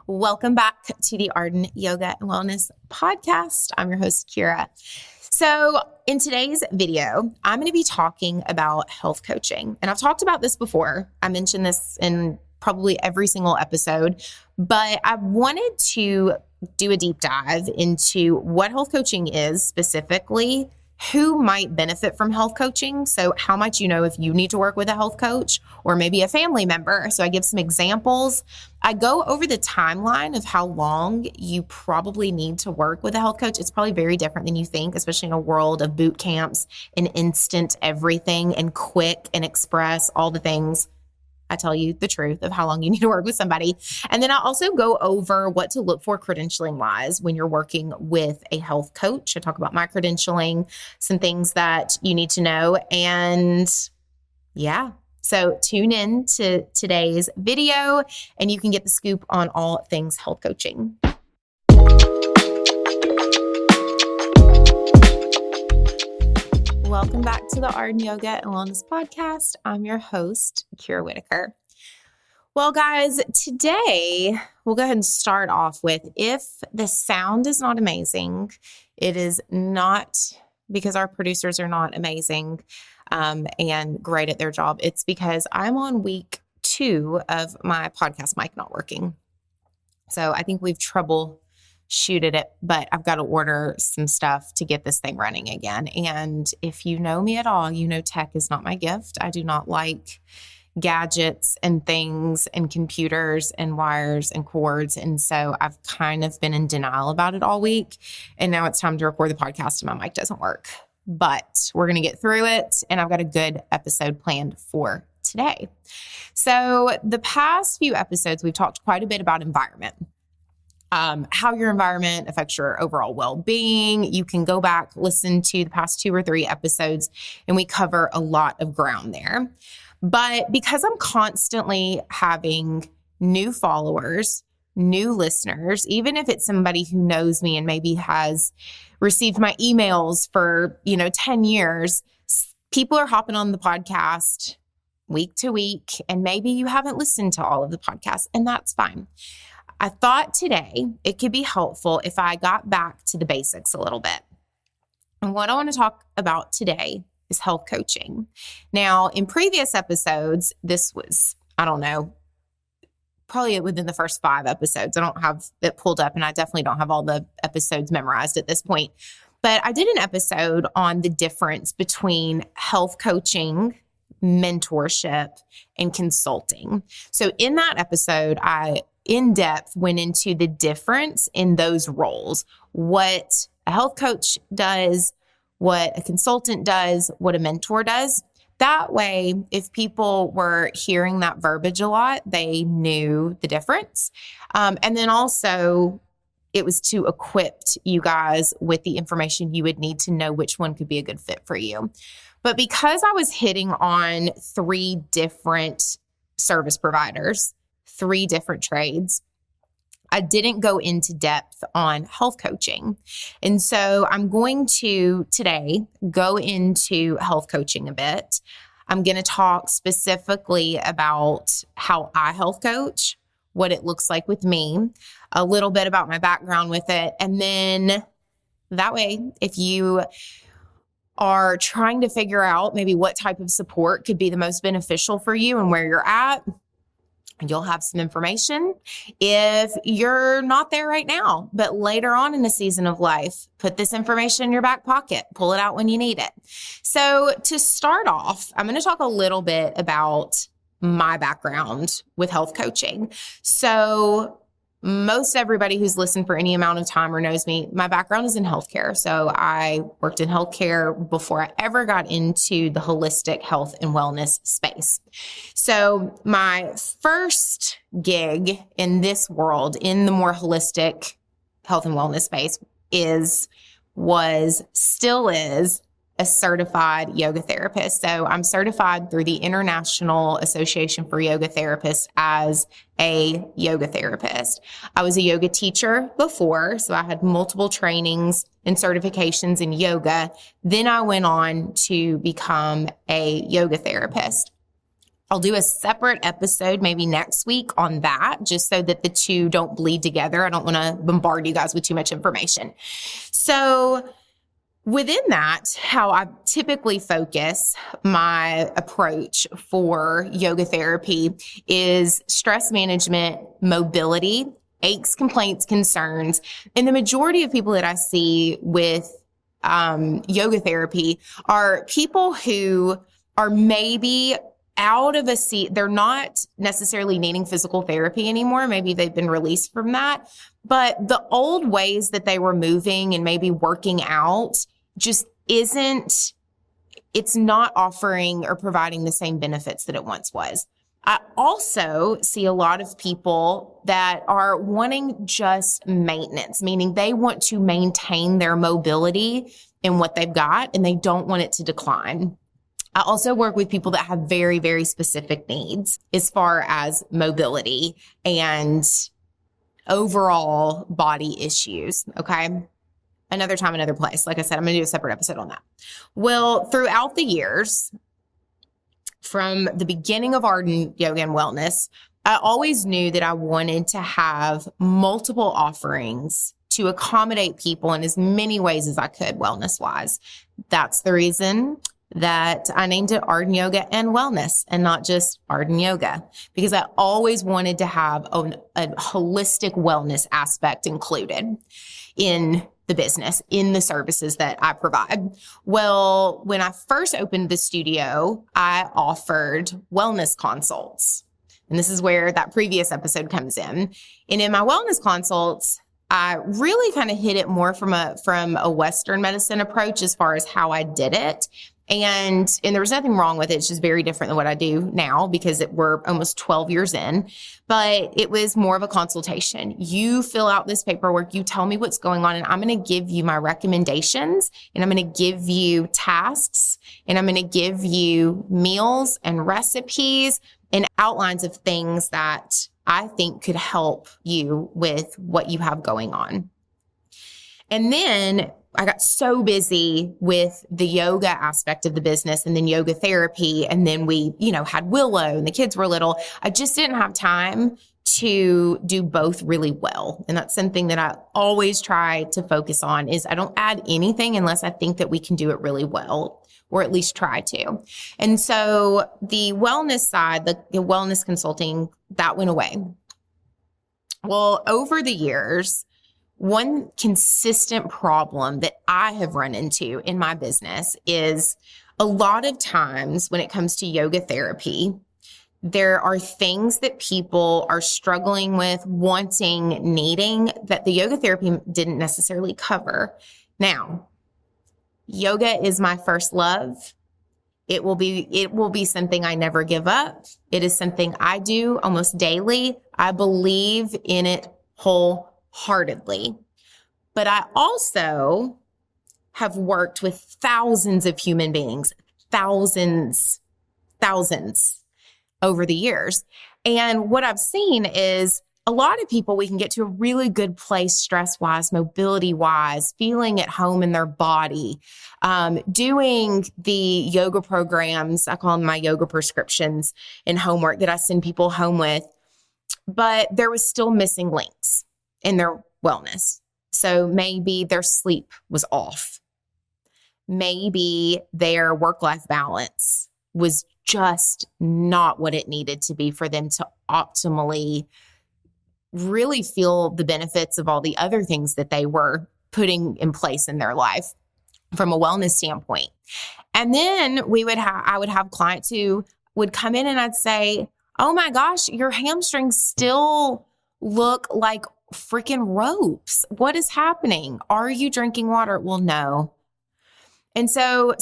Welcome back to the Arden Yoga and Wellness Podcast. I'm your host, Kira. So in today's video, I'm going to be talking about health coaching. And I've talked about this before. I mentioned this in probably every single episode, but I wanted to do a deep dive into what health coaching is specifically, who might benefit from health coaching. So how much you know if you need to work with a health coach or maybe a family member. So I give some examples. I go over the timeline of how long you probably need to work with a health coach. It's probably very different than you think, especially in a world of boot camps and instant everything and quick and express, all the things. I tell you the truth of how long you need to work with somebody. And then I also go over what to look for credentialing wise when you're working with a health coach. I talk about my credentialing, some things that you need to know. And yeah, so tune in to today's video and you can get the scoop on all things health coaching. Welcome back to the Arden Yoga and Wellness Podcast. I'm your host, Kira Whitaker. Well, guys, today we'll go ahead and start off with, if the sound is not amazing, it is not because our producers are not amazing and great at their job. It's because I'm on week 2 of my podcast mic not working. So I think we've troubleshooted it, but I've got to order some stuff to get this thing running again. And if you know me at all, you know tech is not my gift. I do not like gadgets and things and computers and wires and cords. And so I've kind of been in denial about it all week. And now it's time to record the podcast and my mic doesn't work. But we're going to get through it. And I've got a good episode planned for today. So the past few episodes, we've talked quite a bit about environment. How your environment affects your overall well-being. You can go back, listen to the past 2 or 3 episodes, and we cover a lot of ground there. But because I'm constantly having new followers, new listeners, even if it's somebody who knows me and maybe has received my emails for, 10 years, people are hopping on the podcast week to week, and maybe you haven't listened to all of the podcasts, and that's fine. I thought today it could be helpful if I got back to the basics a little bit. And what I want to talk about today is health coaching. Now, in previous episodes, this was, probably within the first 5 episodes. I don't have it pulled up, and I definitely don't have all the episodes memorized at this point. But I did an episode on the difference between health coaching, mentorship, and consulting. So in that episode, I in depth went into the difference in those roles, what a health coach does, what a consultant does, what a mentor does. That way, if people were hearing that verbiage a lot, they knew the difference. And then also, it was to equip you guys with the information you would need to know which one could be a good fit for you. But because I was hitting on 3 different service providers, 3 different trades, I didn't go into depth on health coaching. And so I'm going to today go into health coaching a bit. I'm going to talk specifically about how I health coach, what it looks like with me, a little bit about my background with it. And then that way, if you are trying to figure out maybe what type of support could be the most beneficial for you and where you're at, you'll have some information. If you're not there right now, but later on in the season of life, put this information in your back pocket, pull it out when you need it. So to start off, I'm going to talk a little bit about my background with health coaching. So most everybody who's listened for any amount of time or knows me, my background is in healthcare. So I worked in healthcare before I ever got into the holistic health and wellness space. So my first gig in this world, in the more holistic health and wellness space, still is a certified yoga therapist. So I'm certified through the International Association for Yoga Therapists as a yoga therapist. I was a yoga teacher before, so I had multiple trainings and certifications in yoga. Then I went on to become a yoga therapist. I'll do a separate episode maybe next week on that, just so that the two don't bleed together. I don't want to bombard you guys with too much information. So within that, how I typically focus my approach for yoga therapy is stress management, mobility, aches, complaints, concerns. And the majority of people that I see with yoga therapy are people who are maybe out of a seat. They're not necessarily needing physical therapy anymore. Maybe they've been released from that. But the old ways that they were moving and maybe working out just it's not offering or providing the same benefits that it once was. I also see a lot of people that are wanting just maintenance, meaning they want to maintain their mobility in what they've got and they don't want it to decline. I also work with people that have very, very specific needs as far as mobility and overall body issues. Okay. Another time, another place. Like I said, I'm going to do a separate episode on that. Well, throughout the years, from the beginning of Arden Yoga and Wellness, I always knew that I wanted to have multiple offerings to accommodate people in as many ways as I could, wellness-wise. That's the reason that I named it Arden Yoga and Wellness and not just Arden Yoga, because I always wanted to have a holistic wellness aspect included in the business, in the services that I provide. Well, when I first opened the studio, I offered wellness consults. And this is where that previous episode comes in. And in my wellness consults, I really kind of hit it more from a Western medicine approach as far as how I did it. And there was nothing wrong with it. It's just very different than what I do now because we're almost 12 years in, but it was more of a consultation. You fill out this paperwork, you tell me what's going on, and I'm going to give you my recommendations, and I'm going to give you tasks, and I'm going to give you meals and recipes and outlines of things that I think could help you with what you have going on. And then I got so busy with the yoga aspect of the business and then yoga therapy. And then we, had Willow and the kids were little. I just didn't have time to do both really well. And that's something that I always try to focus on is I don't add anything unless I think that we can do it really well, or at least try to. And so the wellness side, the wellness consulting, that went away. Well, over the years, one consistent problem that I have run into in my business is a lot of times when it comes to yoga therapy, there are things that people are struggling with, wanting, needing that the yoga therapy didn't necessarily cover. Now, yoga is my first love. It will be something I never give up. It is something I do almost daily. I believe in it wholeheartedly. But I also have worked with thousands of human beings, thousands over the years. And what I've seen is a lot of people, we can get to a really good place stress-wise, mobility-wise, feeling at home in their body, doing the yoga programs. I call them my yoga prescriptions and homework that I send people home with. But there was still missing links in their wellness. So maybe their sleep was off. Maybe their work-life balance was just not what it needed to be for them to optimally really feel the benefits of all the other things that they were putting in place in their life from a wellness standpoint. And then I would have clients who would come in and I'd say, oh my gosh, your hamstrings still look like freaking ropes. What is happening? Are you drinking water? Well, no. And so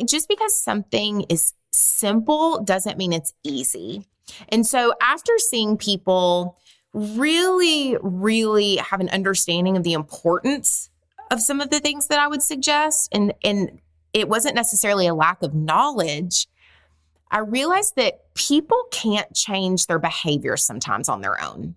just because something is simple doesn't mean it's easy. And so after seeing people really, really have an understanding of the importance of some of the things that I would suggest, and it wasn't necessarily a lack of knowledge, I realized that people can't change their behavior sometimes on their own.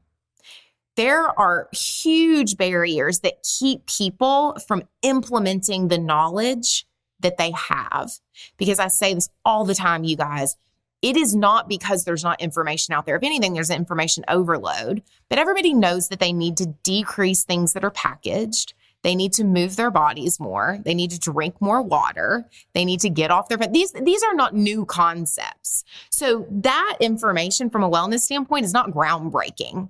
There are huge barriers that keep people from implementing the knowledge that they have. Because I say this all the time, you guys, it is not because there's not information out there. If anything, there's information overload, but everybody knows that they need to decrease things that are packaged. They need to move their bodies more. They need to drink more water. They need to get off their phone. These are not new concepts. So that information from a wellness standpoint is not groundbreaking.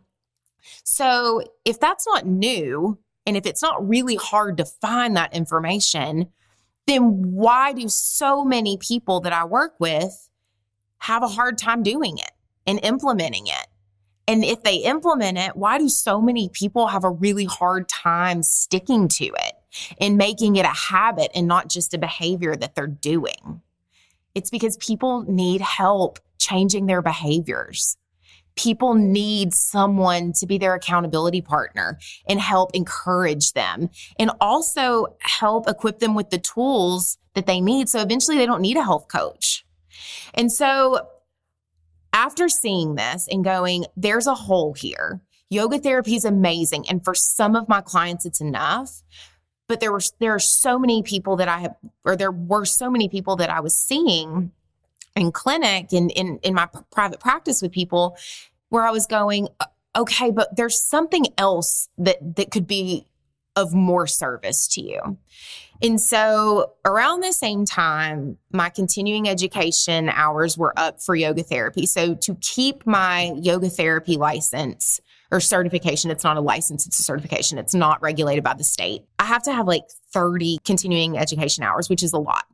So if that's not new, and if it's not really hard to find that information, then why do so many people that I work with have a hard time doing it and implementing it? And if they implement it, why do so many people have a really hard time sticking to it and making it a habit and not just a behavior that they're doing? It's because people need help changing their behaviors. People need someone to be their accountability partner and help encourage them and also help equip them with the tools that they need. So eventually they don't need a health coach. And so after seeing this and going, there's a hole here. Yoga therapy is amazing. And for some of my clients, it's enough. But there were so many people that there were so many people that I was seeing in clinic and in my private practice with people where I was going, okay, but there's something else that could be of more service to you. And so around the same time, my continuing education hours were up for yoga therapy. So to keep my yoga therapy license or certification, it's not a license, it's a certification. It's not regulated by the state. I have to have like 30 continuing education hours, which is a lot.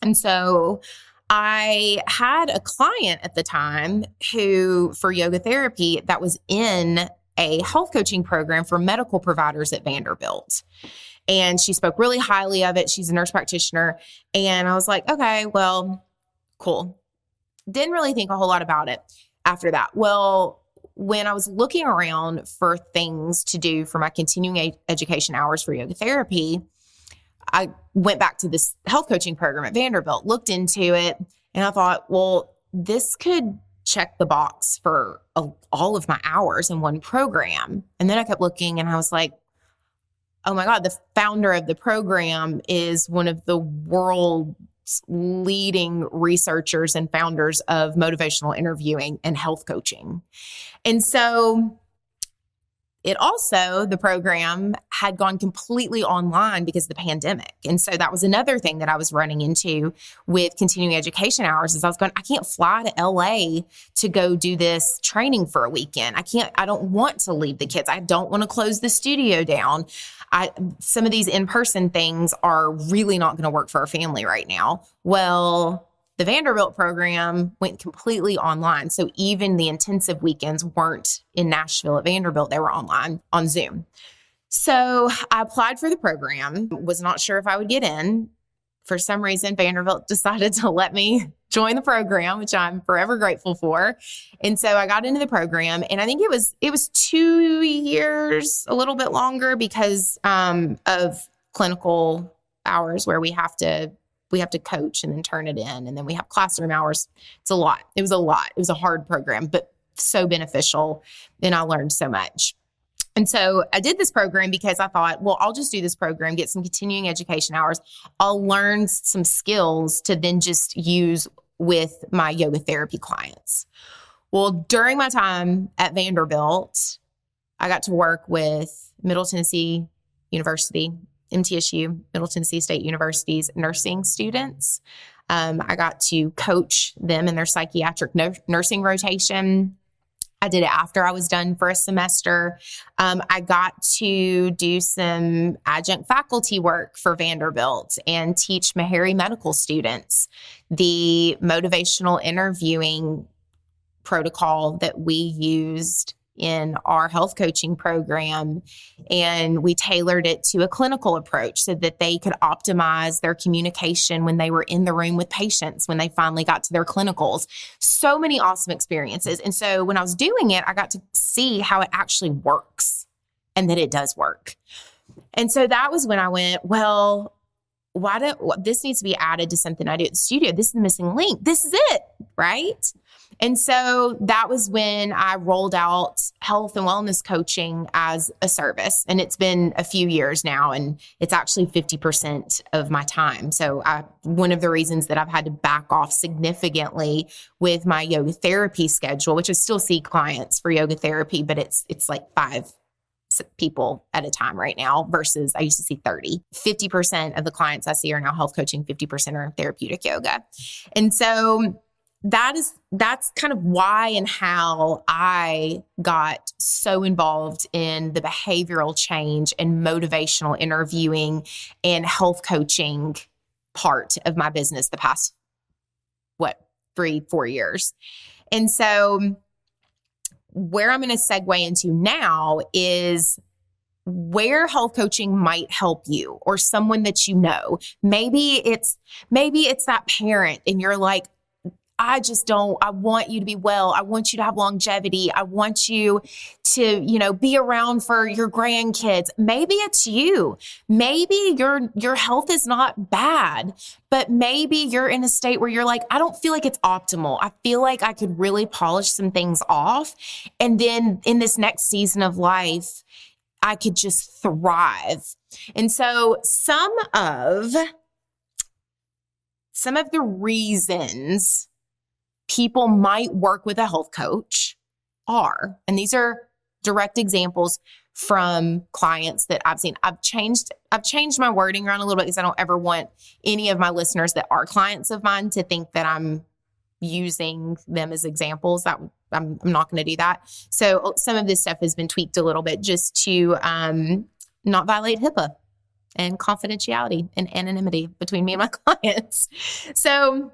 And so I had a client at the time who, for yoga therapy, that was in a health coaching program for medical providers at Vanderbilt. And she spoke really highly of it. She's a nurse practitioner. And I was like, okay, well, cool. Didn't really think a whole lot about it after that. Well, when I was looking around for things to do for my continuing education hours for yoga therapy, I went back to this health coaching program at Vanderbilt, looked into it, and I thought, well, this could check the box for all of my hours in one program. And then I kept looking and I was like, oh my God, the founder of the program is one of the world's leading researchers and founders of motivational interviewing and health coaching. And so the program had gone completely online because of the pandemic. And so that was another thing that I was running into with continuing education hours is I was going, I can't fly to LA to go do this training for a weekend. I don't want to leave the kids. I don't want to close the studio down. Some of these in-person things are really not going to work for our family right now. Well, the Vanderbilt program went completely online. So even the intensive weekends weren't in Nashville at Vanderbilt. They were online on Zoom. So I applied for the program, was not sure if I would get in. For some reason, Vanderbilt decided to let me join the program, which I'm forever grateful for. And so I got into the program, and I think it was 2 years, a little bit longer because of clinical hours where we have to coach and then turn it in. And then we have classroom hours. It's a lot. It was a lot. It was a hard program, but so beneficial. And I learned so much. And so I did this program because I thought, well, I'll just do this program, get some continuing education hours. I'll learn some skills to then just use with my yoga therapy clients. Well, during my time at Vanderbilt, I got to work with Middle Tennessee University, MTSU, Middle Tennessee State University's nursing students. I got to coach them in their psychiatric nursing rotation. I did it after I was done for a semester. I got to do some adjunct faculty work for Vanderbilt and teach Meharry medical students the motivational interviewing protocol that we used in our health coaching program. And we tailored it to a clinical approach so that they could optimize their communication when they were in the room with patients, when they finally got to their clinicals. So many awesome experiences. And so when I was doing it, I got to see how it actually works and that it does work. And so that was when I went, well, this needs to be added to something I do at the studio. This is the missing link. This is it, right? And so that was when I rolled out health and wellness coaching as a service. And it's been a few years now, and it's actually 50% of my time. So one of the reasons that I've had to back off significantly with my yoga therapy schedule, which I still see clients for yoga therapy, but it's like 5 people at a time right now versus I used to see 30. 50% of the clients I see are now health coaching, 50% are therapeutic yoga. And so that's kind of why and how I got so involved in the behavioral change and motivational interviewing and health coaching part of my business the past, 3-4 years. And so where I'm going to segue into now is where health coaching might help you or someone that you know. Maybe it's that parent and you're like, I want you to be well. I want you to have longevity. I want you to, be around for your grandkids. Maybe it's you. Maybe your health is not bad, but maybe you're in a state where you're like, I don't feel like it's optimal. I feel like I could really polish some things off. And then in this next season of life, I could just thrive. And so some of the reasons people might work with a health coach are, and these are direct examples from clients that I've seen. I've changed my wording around a little bit because I don't ever want any of my listeners that are clients of mine to think that I'm using them as examples. That I'm not going to do that. So some of this stuff has been tweaked a little bit just to not violate HIPAA and confidentiality and anonymity between me and my clients. So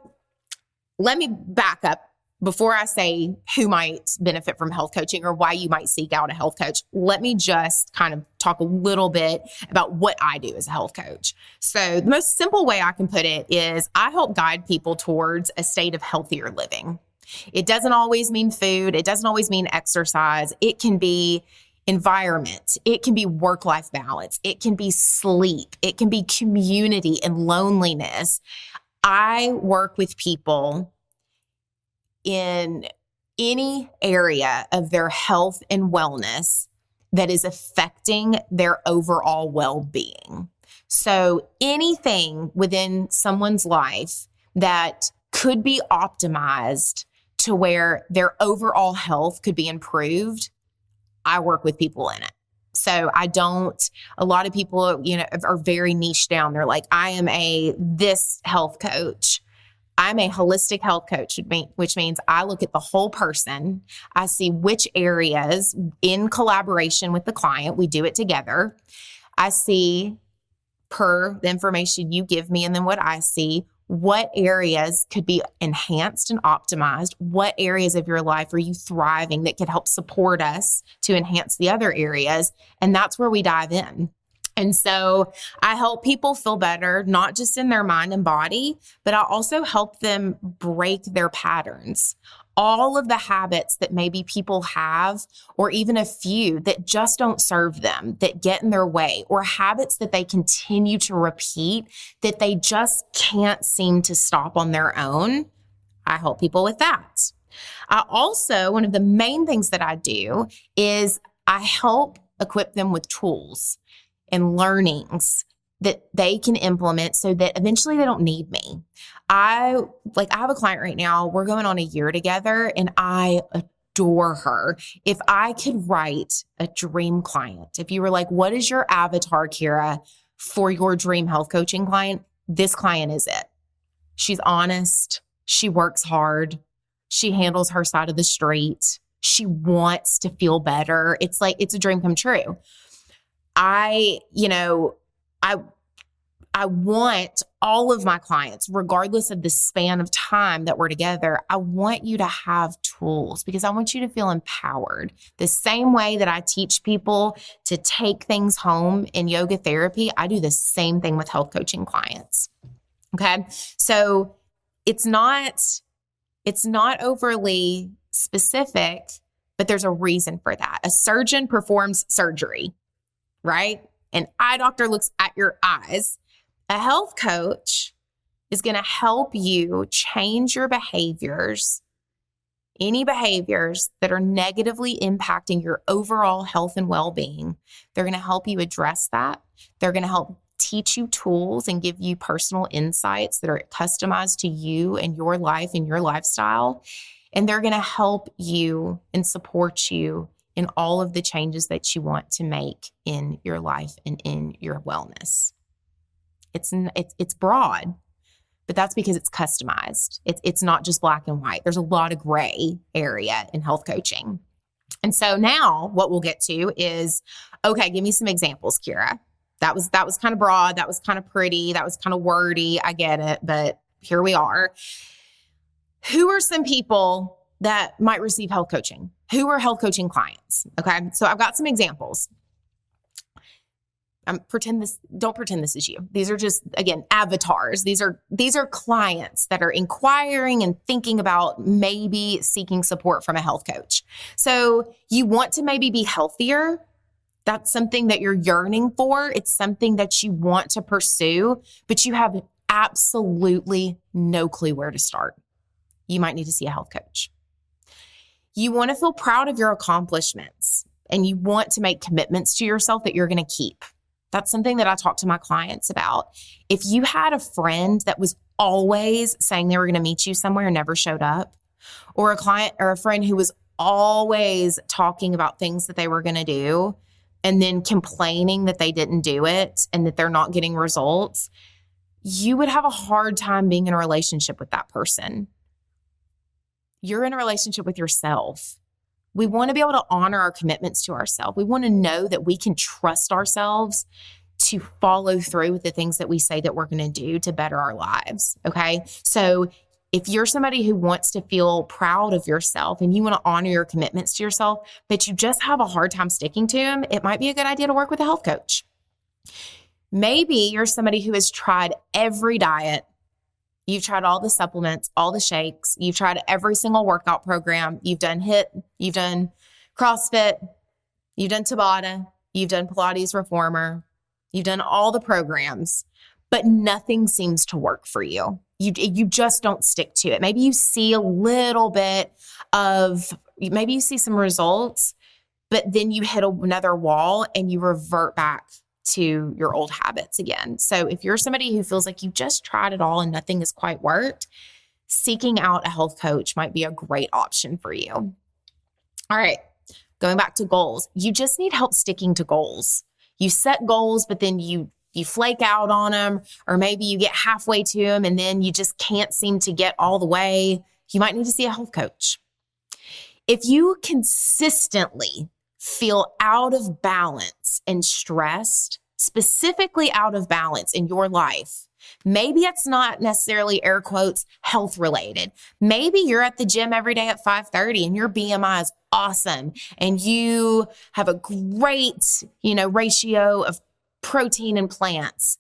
let me back up before I say who might benefit from health coaching or why you might seek out a health coach. Let me just kind of talk a little bit about what I do as a health coach. So the most simple way I can put it is I help guide people towards a state of healthier living. It doesn't always mean food. It doesn't always mean exercise. It can be environment. It can be work-life balance. It can be sleep. It can be community and loneliness. I work with people in any area of their health and wellness that is affecting their overall well-being. So anything within someone's life that could be optimized to where their overall health could be improved, I work with people in it. So a lot of people, are very niche down. They're like, I am this health coach. I'm a holistic health coach, which means I look at the whole person. I see which areas in collaboration with the client, we do it together. I see per the information you give me and then what I see, what areas could be enhanced and optimized? What areas of your life are you thriving that could help support us to enhance the other areas? And that's where we dive in. And so I help people feel better, not just in their mind and body, but I also help them break their patterns. All of the habits that maybe people have, or even a few that just don't serve them, that get in their way, or habits that they continue to repeat that they just can't seem to stop on their own. I help people with that. One of the main things that I do is I help equip them with tools and learnings that they can implement so that eventually they don't need me. I have a client right now, we're going on a year together and I adore her. If I could write a dream client, if you were like, what is your avatar, Kira, for your dream health coaching client? This client is it. She's honest. She works hard. She handles her side of the street. She wants to feel better. It's a dream come true. I want all of my clients, regardless of the span of time that we're together, I want you to have tools because I want you to feel empowered. The same way that I teach people to take things home in yoga therapy, I do the same thing with health coaching clients. Okay. So it's not overly specific, but there's a reason for that. A surgeon performs surgery, right? An eye doctor looks at your eyes. A health coach is going to help you change your behaviors any behaviors that are negatively impacting your overall health and well-being, they're going to help you address that. They're going to help teach you tools and give you personal insights that are customized to you and your life and your lifestyle. And they're going to help you and support you in all of the changes that you want to make in your life and in your wellness. It's broad, but that's because it's customized. It's not just black and white. There's a lot of gray area in health coaching. And so now what we'll get to is, okay, give me some examples, Kira. That was kind of broad. That was kind of pretty. That was kind of wordy. I get it, but here we are. Who are some people that might receive health coaching? Who are health coaching clients? Okay. So I've got some examples. Don't pretend this is you. These are just, again, avatars. These are clients that are inquiring and thinking about maybe seeking support from a health coach. So you want to maybe be healthier. That's something that you're yearning for. It's something that you want to pursue, but you have absolutely no clue where to start. You might need to see a health coach. You want to feel proud of your accomplishments and you want to make commitments to yourself that you're going to keep. That's something that I talk to my clients about. If you had a friend that was always saying they were going to meet you somewhere and never showed up, or a client or a friend who was always talking about things that they were going to do and then complaining that they didn't do it and that they're not getting results, you would have a hard time being in a relationship with that person. You're in a relationship with yourself. We want to be able to honor our commitments to ourselves. We want to know that we can trust ourselves to follow through with the things that we say that we're going to do to better our lives. Okay. So if you're somebody who wants to feel proud of yourself and you want to honor your commitments to yourself, but you just have a hard time sticking to them, it might be a good idea to work with a health coach. Maybe you're somebody who has tried every diet. You've tried all the supplements, all the shakes. You've tried every single workout program. You've done HIIT. You've done CrossFit. You've done Tabata. You've done Pilates Reformer. You've done all the programs, but nothing seems to work for you. You just don't stick to it. Maybe you see a little bit maybe you see some results, but then you hit another wall and you revert back to your old habits again. So if you're somebody who feels like you just tried it all and nothing has quite worked, seeking out a health coach might be a great option for you. All right, going back to goals. You just need help sticking to goals. You set goals, but then you flake out on them, or maybe you get halfway to them and then you just can't seem to get all the way. You might need to see a health coach. If you consistently feel out of balance and stressed, specifically out of balance in your life, maybe it's not necessarily air quotes health related. Maybe you're at the gym every day at 5:30 and your BMI is awesome and you have a great, ratio of protein and plants,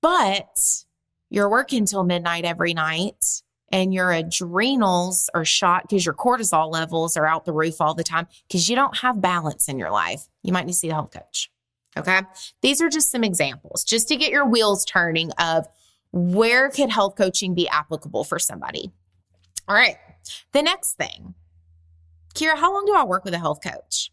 but you're working till midnight every night and your adrenals are shot because your cortisol levels are out the roof all the time because you don't have balance in your life. You might need to see a health coach. Okay. These are just some examples just to get your wheels turning of where could health coaching be applicable for somebody. All right. The next thing, Kira, how long do I work with a health coach?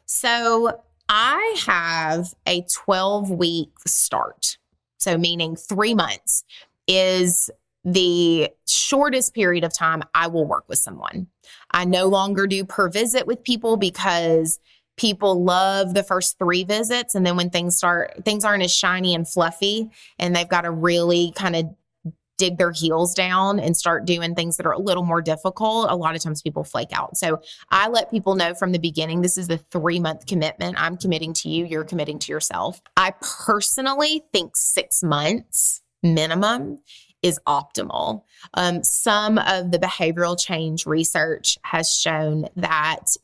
So I have a 12-week start. So meaning 3 months is the shortest period of time I will work with someone. I no longer do per visit with people because people love the first 3 visits. And then when things aren't as shiny and fluffy and they've got to really kind of dig their heels down and start doing things that are a little more difficult, a lot of times people flake out. So I let people know from the beginning, this is the 3-month commitment. I'm committing to you. You're committing to yourself. I personally think 6 months minimum is optimal. Some of the behavioral change research has shown that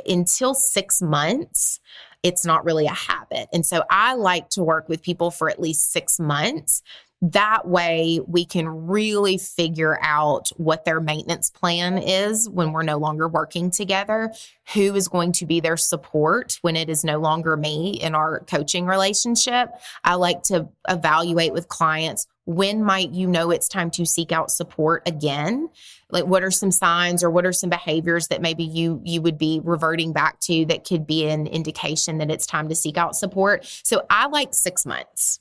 until 6 months, it's not really a habit. And so I like to work with people for at least 6 months. That way we can really figure out what their maintenance plan is when we're no longer working together, who is going to be their support when it is no longer me in our coaching relationship. I like to evaluate with clients when might you know it's time to seek out support again? Like, what are some signs or what are some behaviors that maybe you would be reverting back to that could be an indication that it's time to seek out support? So I like 6 months.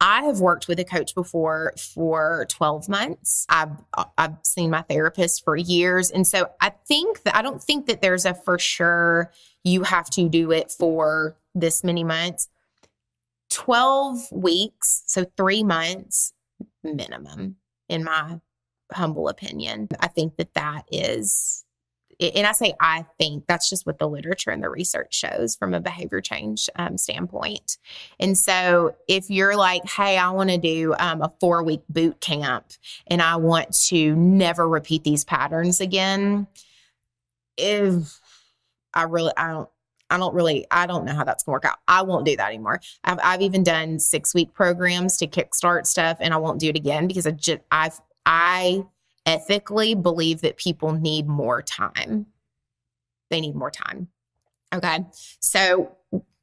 I have worked with a coach before for 12 months. I've seen my therapist for years. And so I don't think that there's a for sure you have to do it for this many months. 12 weeks, so 3 months minimum, in my humble opinion. I think that is, and I say I think, that's just what the literature and the research shows from a behavior change standpoint. And so if you're like, hey, I want to do a 4-week boot camp and I want to never repeat these patterns again, I don't know how that's gonna work out. I won't do that anymore. I've even done 6-week programs to kickstart stuff, and I won't do it again because I ethically believe that people need more time. They need more time. Okay. So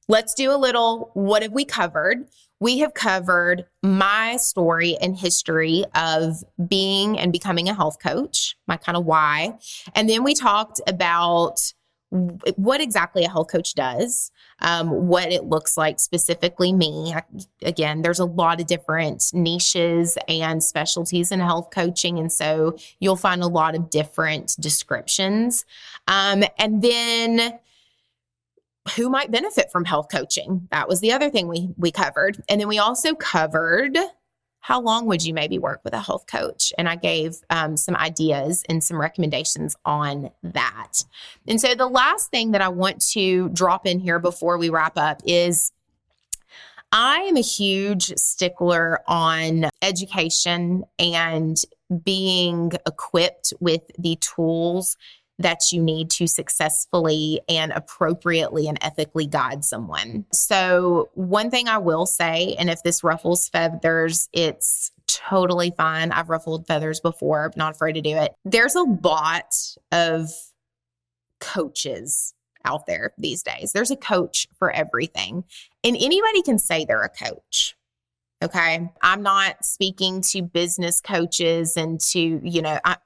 let's do a little, what have we covered? We have covered my story and history of being and becoming a health coach, my kind of why. And then we talked about what exactly a health coach does, what it looks like specifically me. Again, there's a lot of different niches and specialties in health coaching. And so you'll find a lot of different descriptions. And then who might benefit from health coaching? That was the other thing we covered. And then we also covered how long would you maybe work with a health coach? And I gave some ideas and some recommendations on that. And so the last thing that I want to drop in here before we wrap up is I am a huge stickler on education and being equipped with the tools that you need to successfully and appropriately and ethically guide someone. So one thing I will say, and if this ruffles feathers, it's totally fine. I've ruffled feathers before, not afraid to do it. There's a lot of coaches out there these days. There's a coach for everything, and anybody can say they're a coach. Okay. I'm not speaking to business coaches and to,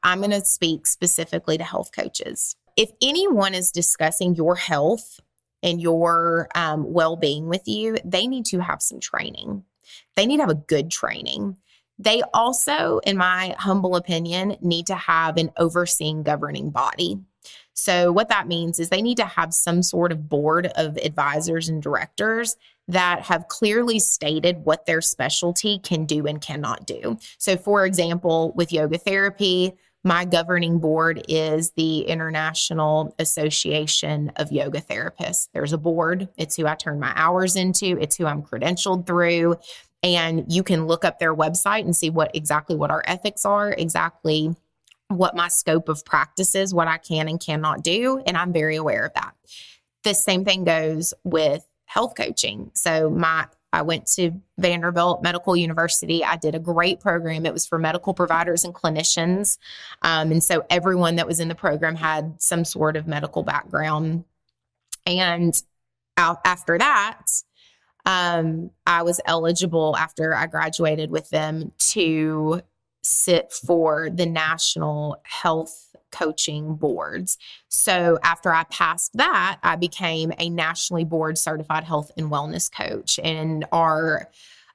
I'm going to speak specifically to health coaches. If anyone is discussing your health and your well-being with you, they need to have some training. They need to have a good training. They also, in my humble opinion, need to have an overseeing governing body. So what that means is they need to have some sort of board of advisors and directors that have clearly stated what their specialty can do and cannot do. So for example, with yoga therapy, my governing board is the International Association of Yoga Therapists. There's a board. It's who I turn my hours into. It's who I'm credentialed through. And you can look up their website and see exactly what our ethics are, exactly what my scope of practice is, what I can and cannot do. And I'm very aware of that. The same thing goes with health coaching. So I went to Vanderbilt Medical University. I did a great program. It was for medical providers and clinicians. And so everyone that was in the program had some sort of medical background. And after that, I was eligible after I graduated with them to sit for the national health coaching boards. So after I passed that, I became a nationally board certified health and wellness coach. And our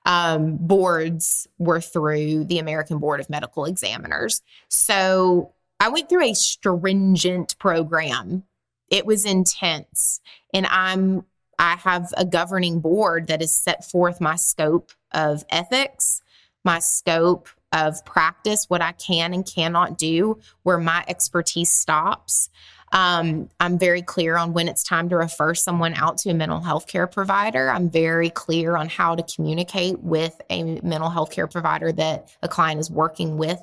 boards were through the American Board of Medical Examiners. So I went through a stringent program. It was intense. And I have a governing board that has set forth my scope of ethics, my scope of practice, what I can and cannot do, where my expertise stops. I'm very clear on when it's time to refer someone out to a mental health care provider. I'm very clear on how to communicate with a mental health care provider that a client is working with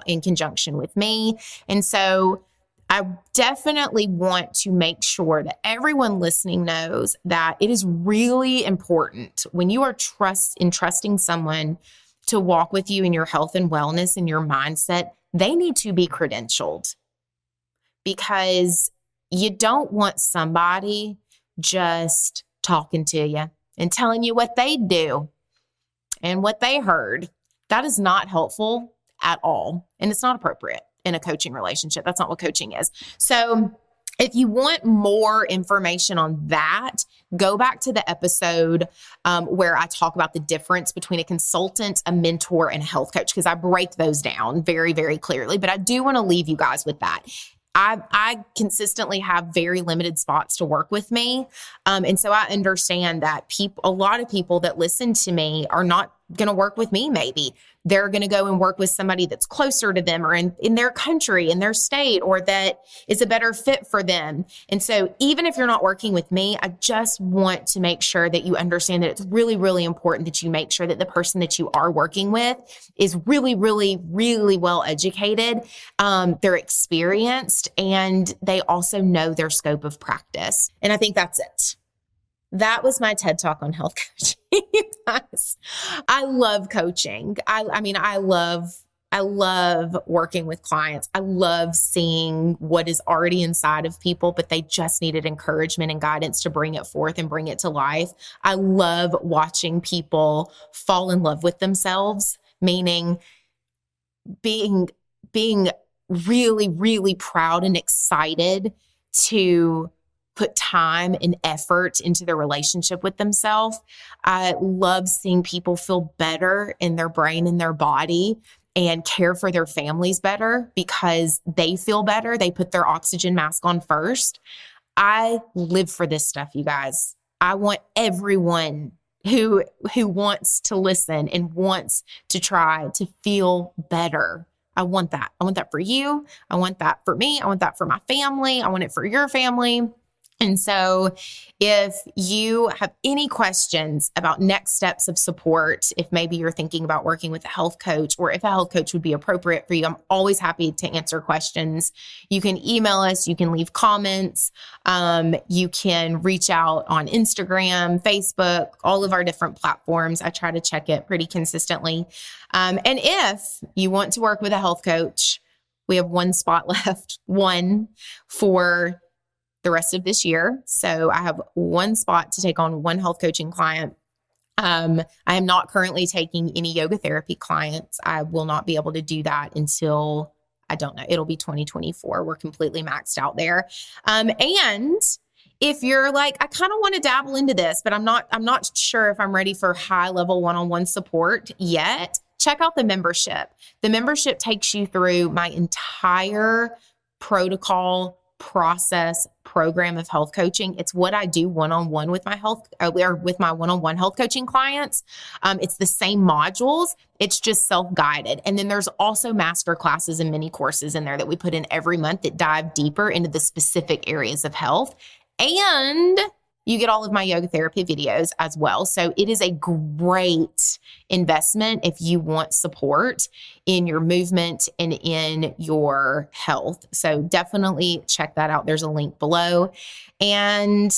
in conjunction with me. And so I definitely want to make sure that everyone listening knows that it is really important when you are trusting someone to walk with you in your health and wellness and your mindset, they need to be credentialed, because you don't want somebody just talking to you and telling you what they do and what they heard. That is not helpful at all. And it's not appropriate in a coaching relationship. That's not what coaching is. So if you want more information on that, go back to the episode where I talk about the difference between a consultant, a mentor, and a health coach, because I break those down very, very clearly. But I do want to leave you guys with that. I consistently have very limited spots to work with me. And so I understand that a lot of people that listen to me are not going to work with me. Maybe they're going to go and work with somebody that's closer to them or in their country, in their state, or that is a better fit for them. And so even if you're not working with me, I just want to make sure that you understand that it's really, really important that you make sure that the person that you are working with is really, really, really well educated. They're experienced, and they also know their scope of practice. And I think that's it. That was my TED Talk on health coaching. Guys, I love coaching. I love working with clients. I love seeing what is already inside of people, but they just needed encouragement and guidance to bring it forth and bring it to life. I love watching people fall in love with themselves, meaning being really, really proud and excited to put time and effort into their relationship with themselves. I love seeing people feel better in their brain and their body and care for their families better because they feel better. They put their oxygen mask on first. I live for this stuff, you guys. I want everyone who wants to listen and wants to try to feel better. I want that. I want that for you. I want that for me. I want that for my family. I want it for your family. And so if you have any questions about next steps of support, if maybe you're thinking about working with a health coach or if a health coach would be appropriate for you, I'm always happy to answer questions. You can email us, you can leave comments, you can reach out on Instagram, Facebook, all of our different platforms. I try to check it pretty consistently. And if you want to work with a health coach, we have one spot left, one for the rest of this year. So I have one spot to take on one health coaching client. I am not currently taking any yoga therapy clients. I will not be able to do that until, I don't know, it'll be 2024. We're completely maxed out there. And if you're like, I kind of want to dabble into this, but I'm not sure if I'm ready for high level one-on-one support yet, check out the membership. The membership takes you through my entire protocol process program of health coaching. It's what I do one-on-one with my one-on-one health coaching clients. It's the same modules. It's just self-guided. And then there's also master classes and mini courses in there that we put in every month that dive deeper into the specific areas of health. And you get all of my yoga therapy videos as well. So it is a great investment if you want support in your movement and in your health. So definitely check that out. There's a link below. And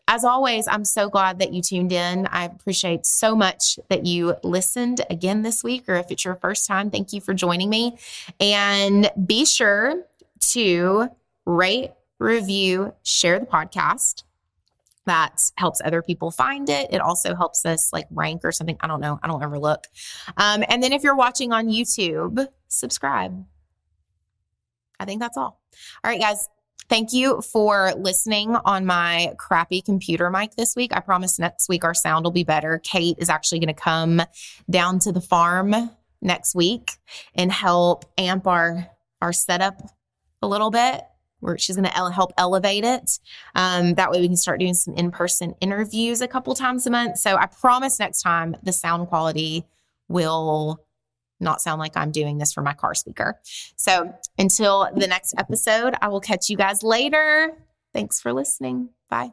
as always, I'm so glad that you tuned in. I appreciate so much that you listened again this week, or if it's your first time, thank you for joining me. And be sure to rate, review, share the podcast. That helps other people find it. It also helps us like rank or something. I don't know. I don't ever look. And then if you're watching on YouTube, subscribe. I think that's all. All right, guys. Thank you for listening on my crappy computer mic this week. I promise next week our sound will be better. Kate is actually going to come down to the farm next week and help amp our setup a little bit. She's going to help elevate it. That way we can start doing some in-person interviews a couple times a month. So I promise next time the sound quality will not sound like I'm doing this for my car speaker. So until the next episode, I will catch you guys later. Thanks for listening. Bye.